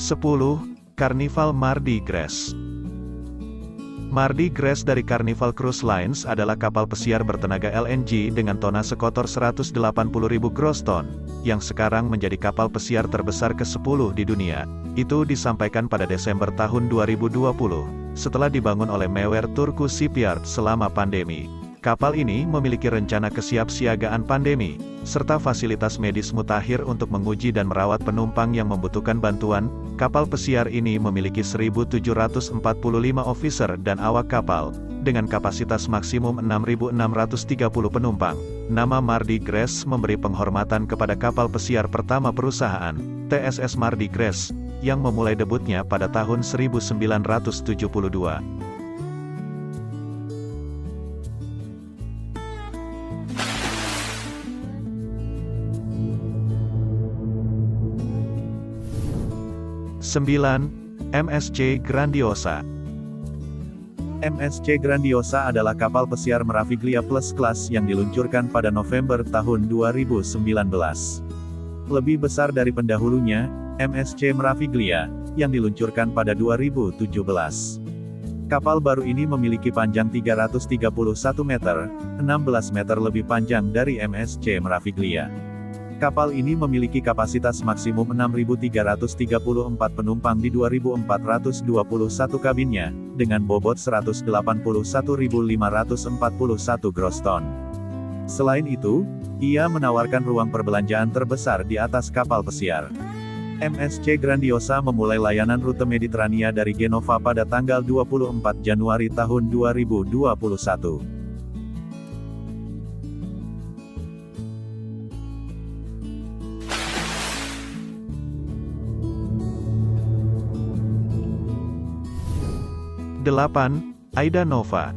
10. Carnival Mardi Gras. Mardi Gras dari Carnival Cruise Lines adalah kapal pesiar bertenaga LNG dengan tonase kotor 180.000 gross ton, yang sekarang menjadi kapal pesiar terbesar ke-10 di dunia. Itu disampaikan pada Desember tahun 2020, setelah dibangun oleh Mewer Turku Shipyard selama pandemi. Kapal ini memiliki rencana kesiapsiagaan pandemi, serta fasilitas medis mutakhir untuk menguji dan merawat penumpang yang membutuhkan bantuan. Kapal pesiar ini memiliki 1.745 officer dan awak kapal, dengan kapasitas maksimum 6.630 penumpang. Nama Mardi Gras memberi penghormatan kepada kapal pesiar pertama perusahaan, TSS Mardi Gras, yang memulai debutnya pada tahun 1972. Sembilan, MSC Grandiosa. MSC Grandiosa adalah kapal pesiar Meraviglia Plus kelas yang diluncurkan pada November tahun 2019. Lebih besar dari pendahulunya, MSC Meraviglia, yang diluncurkan pada 2017. Kapal baru ini memiliki panjang 331 meter, 16 meter lebih panjang dari MSC Meraviglia. Kapal ini memiliki kapasitas maksimum 6.334 penumpang di 2.421 kabinnya, dengan bobot 181.541 gross ton. Selain itu, ia menawarkan ruang perbelanjaan terbesar di atas kapal pesiar. MSC Grandiosa memulai layanan rute Mediterania dari Genova pada tanggal 24 Januari tahun 2021. Delapan, Aida Nova.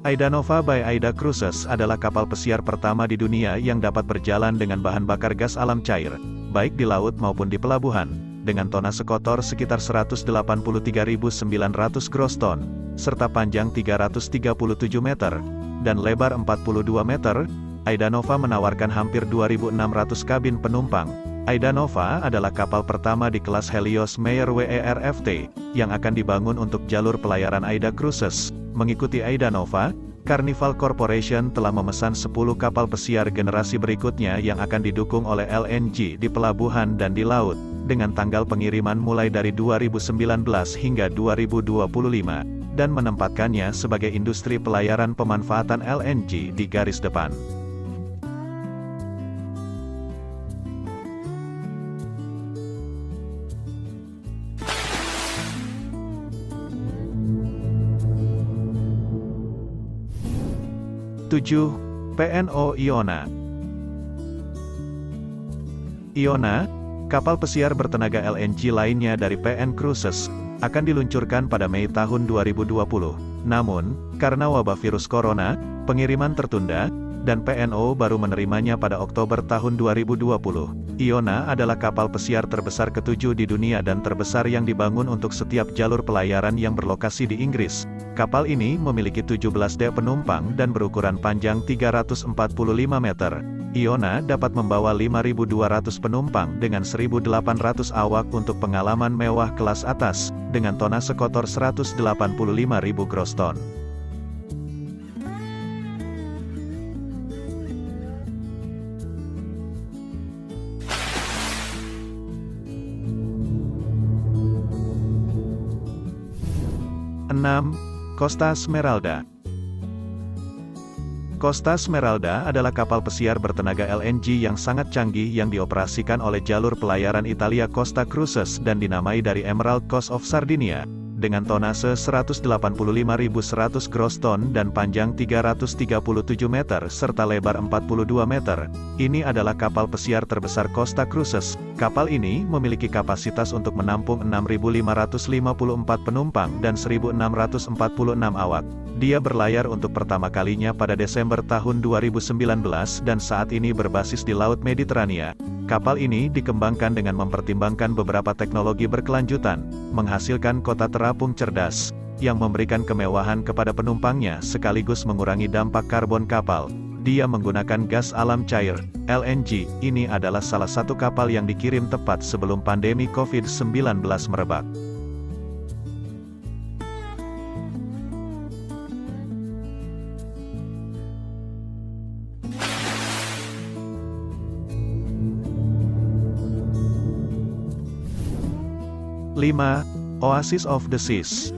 Aida Nova by Aida Cruises adalah kapal pesiar pertama di dunia yang dapat berjalan dengan bahan bakar gas alam cair, baik di laut maupun di pelabuhan, dengan tonase kotor sekitar 183.900 gross ton, serta panjang 337 meter, dan lebar 42 meter. Aida Nova menawarkan hampir 2.600 kabin penumpang. Aida Nova adalah kapal pertama di kelas Helios Meyer WERFT, yang akan dibangun untuk jalur pelayaran Aida Cruises. Mengikuti Aida Nova, Carnival Corporation telah memesan 10 kapal pesiar generasi berikutnya yang akan didukung oleh LNG di pelabuhan dan di laut, dengan tanggal pengiriman mulai dari 2019 hingga 2025, dan menempatkannya sebagai industri pelayaran pemanfaatan LNG di garis depan. Tujuh, PNO Iona. Iona, kapal pesiar bertenaga LNG lainnya dari PN Cruises, akan diluncurkan pada Mei tahun 2020. Namun, karena wabah virus corona, pengiriman tertunda, dan PNO baru menerimanya pada Oktober tahun 2020. Iona adalah kapal pesiar terbesar ke-7 di dunia dan terbesar yang dibangun untuk setiap jalur pelayaran yang berlokasi di Inggris. Kapal ini memiliki 17 penumpang dan berukuran panjang 345 meter. Iona dapat membawa 5.200 penumpang dengan 1.800 awak untuk pengalaman mewah kelas atas, dengan tonase kotor 185.000 gross ton. Enam, Costa Smeralda. Costa Smeralda adalah kapal pesiar bertenaga LNG yang sangat canggih yang dioperasikan oleh jalur pelayaran Italia Costa Cruises dan dinamai dari Emerald Coast of Sardinia, dengan tonase 185.100 gross ton dan panjang 337 meter serta lebar 42 meter. Ini adalah kapal pesiar terbesar Costa Cruises. Kapal ini memiliki kapasitas untuk menampung 6.554 penumpang dan 1.646 awak. Dia berlayar untuk pertama kalinya pada Desember tahun 2019 dan saat ini berbasis di Laut Mediterania. Kapal ini dikembangkan dengan mempertimbangkan beberapa teknologi berkelanjutan, menghasilkan kota terapung cerdas, yang memberikan kemewahan kepada penumpangnya sekaligus mengurangi dampak karbon kapal. Dia menggunakan gas alam cair, LNG. Ini adalah salah satu kapal yang dikirim tepat sebelum pandemi COVID-19 merebak. Lima, Oasis of the Seas.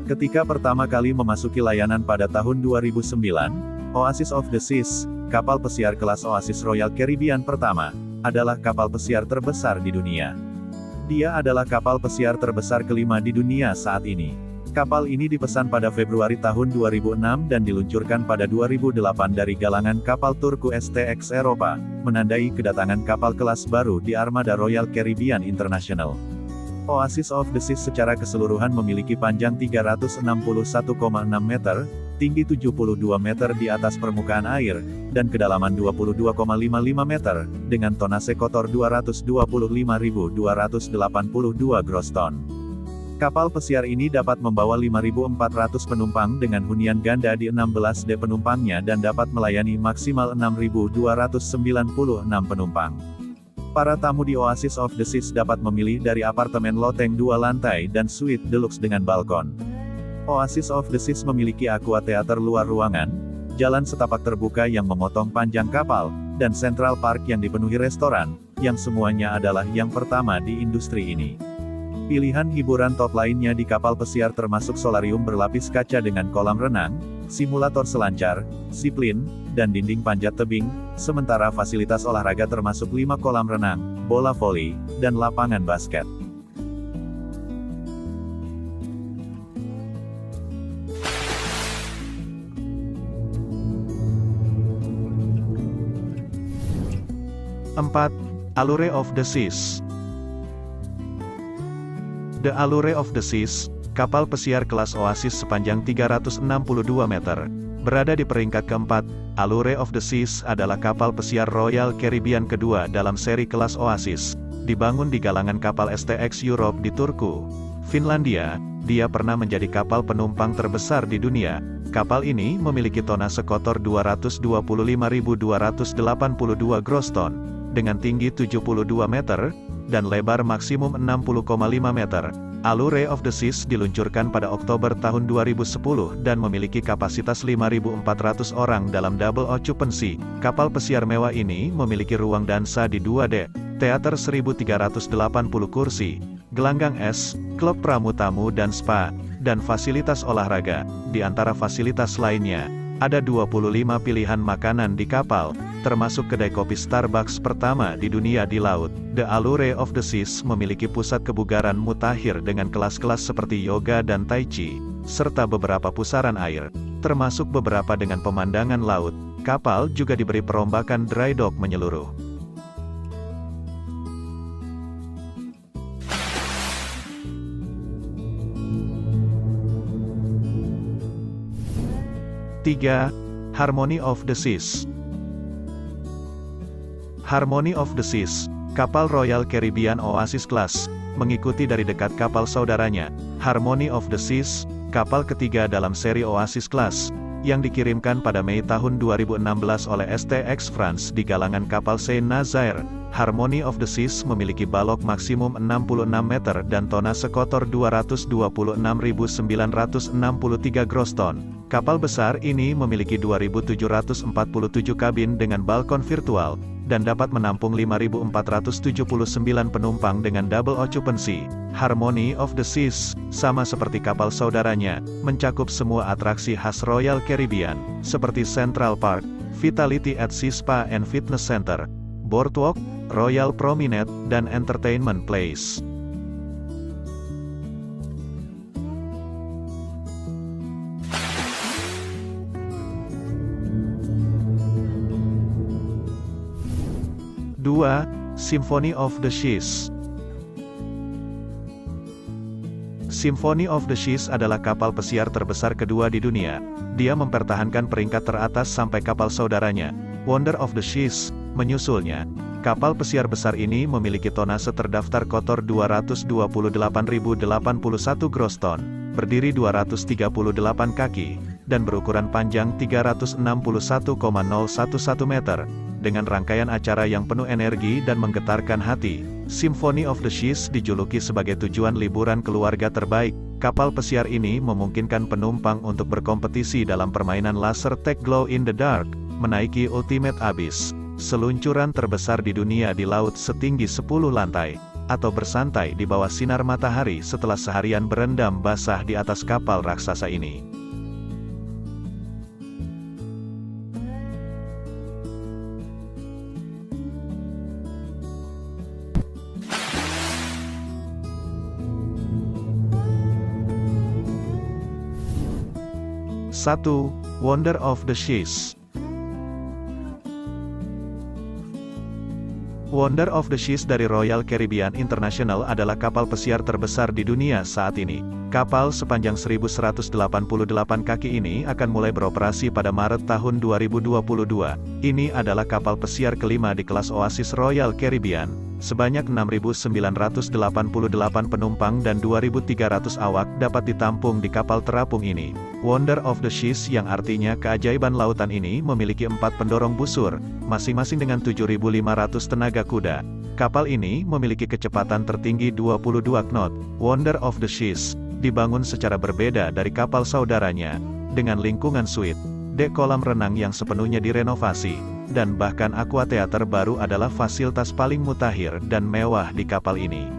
Ketika pertama kali memasuki layanan pada tahun 2009, Oasis of the Seas, kapal pesiar kelas Oasis Royal Caribbean pertama, adalah kapal pesiar terbesar di dunia. Dia adalah kapal pesiar terbesar kelima di dunia saat ini. Kapal ini dipesan pada Februari tahun 2006 dan diluncurkan pada 2008 dari galangan kapal Turku STX Eropa, menandai kedatangan kapal kelas baru di armada Royal Caribbean International. Oasis of the Seas secara keseluruhan memiliki panjang 361,6 meter, tinggi 72 meter di atas permukaan air, dan kedalaman 22,55 meter, dengan tonase kotor 225.282 gross ton. Kapal pesiar ini dapat membawa 5.400 penumpang dengan hunian ganda di 16 D penumpangnya dan dapat melayani maksimal 6.296 penumpang. Para tamu di Oasis of the Seas dapat memilih dari apartemen loteng 2 lantai dan suite deluxe dengan balkon. Oasis of the Seas memiliki aqua theater luar ruangan, jalan setapak terbuka yang memotong panjang kapal, dan Central Park yang dipenuhi restoran, yang semuanya adalah yang pertama di industri ini. Pilihan hiburan top lainnya di kapal pesiar termasuk solarium berlapis kaca dengan kolam renang, simulator selancar, zipline, dan dinding panjat tebing, sementara fasilitas olahraga termasuk 5 kolam renang, bola voli, dan lapangan basket. Empat, Allure of the Seas. The Allure of the Seas, kapal pesiar kelas Oasis sepanjang 362 meter, berada di peringkat keempat. Allure of the Seas adalah kapal pesiar Royal Caribbean kedua dalam seri kelas Oasis, dibangun di galangan kapal STX Europe di Turku, Finlandia. Dia pernah menjadi kapal penumpang terbesar di dunia. Kapal ini memiliki tonase kotor 225.282 gross ton, dengan tinggi 72 meter, dan lebar maksimum 60,5 meter. Allure of the Seas diluncurkan pada Oktober tahun 2010 dan memiliki kapasitas 5.400 orang dalam double occupancy. Kapal pesiar mewah ini memiliki ruang dansa di 2D, teater 1.380 kursi, gelanggang es, klub pramu-tamu dan spa, dan fasilitas olahraga. Di antara fasilitas lainnya, ada 25 pilihan makanan di kapal, termasuk kedai kopi Starbucks pertama di dunia di laut. The Allure of the Seas memiliki pusat kebugaran mutakhir dengan kelas-kelas seperti yoga dan tai chi, serta beberapa pusaran air, termasuk beberapa dengan pemandangan laut. Kapal juga diberi perombakan dry dock menyeluruh. Tiga, Harmony of the Seas. Harmony of the Seas, kapal Royal Caribbean Oasis Class, mengikuti dari dekat kapal saudaranya, Harmony of the Seas, kapal ketiga dalam seri Oasis Class, yang dikirimkan pada Mei tahun 2016 oleh STX France di galangan kapal Saint-Nazaire. Harmony of the Seas memiliki balok maksimum 66 meter dan tonase kotor 226.963 gross ton. Kapal besar ini memiliki 2.747 kabin dengan balkon virtual, dan dapat menampung 5.479 penumpang dengan double occupancy. Harmony of the Seas, sama seperti kapal saudaranya, mencakup semua atraksi khas Royal Caribbean, seperti Central Park, Vitality at Sea Spa and Fitness Center, Boardwalk, Royal Promenade, dan Entertainment Place. Dua, Symphony of the Seas. Symphony of the Seas adalah kapal pesiar terbesar kedua di dunia. Dia mempertahankan peringkat teratas sampai kapal saudaranya, Wonder of the Seas, menyusulnya. Kapal pesiar besar ini memiliki tonase terdaftar kotor 228.081 gross ton, berdiri 238 kaki, dan berukuran panjang 361,011 meter, dengan rangkaian acara yang penuh energi dan menggetarkan hati. Symphony of the Seas dijuluki sebagai tujuan liburan keluarga terbaik. Kapal pesiar ini memungkinkan penumpang untuk berkompetisi dalam permainan laser tag glow in the dark, menaiki Ultimate Abyss, seluncuran terbesar di dunia di laut setinggi 10 lantai, atau bersantai di bawah sinar matahari setelah seharian berendam basah di atas kapal raksasa ini. Satu, Wonder of the Seas. Wonder of the Seas dari Royal Caribbean International adalah kapal pesiar terbesar di dunia saat ini. Kapal sepanjang 1188 kaki ini akan mulai beroperasi pada Maret tahun 2022. Ini adalah kapal pesiar kelima di kelas Oasis Royal Caribbean. Sebanyak 6.988 penumpang dan 2.300 awak dapat ditampung di kapal terapung ini. Wonder of the Seas yang artinya keajaiban lautan ini memiliki 4 pendorong busur, masing-masing dengan 7.500 tenaga kuda. Kapal ini memiliki kecepatan tertinggi 22 knot. Wonder of the Seas dibangun secara berbeda dari kapal saudaranya, dengan lingkungan suite, dek kolam renang yang sepenuhnya direnovasi, dan bahkan aquatheater baru adalah fasilitas paling mutakhir dan mewah di kapal ini.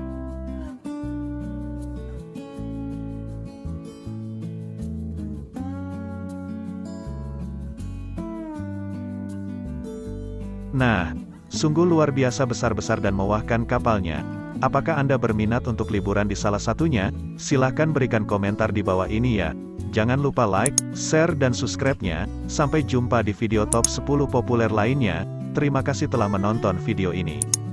Nah, sungguh luar biasa besar-besar dan mewahkan kapalnya. Apakah Anda berminat untuk liburan di salah satunya? Silahkan berikan komentar di bawah ini ya. Jangan lupa like, share dan subscribe-nya. Sampai jumpa di video top 10 populer lainnya. Terima kasih telah menonton video ini.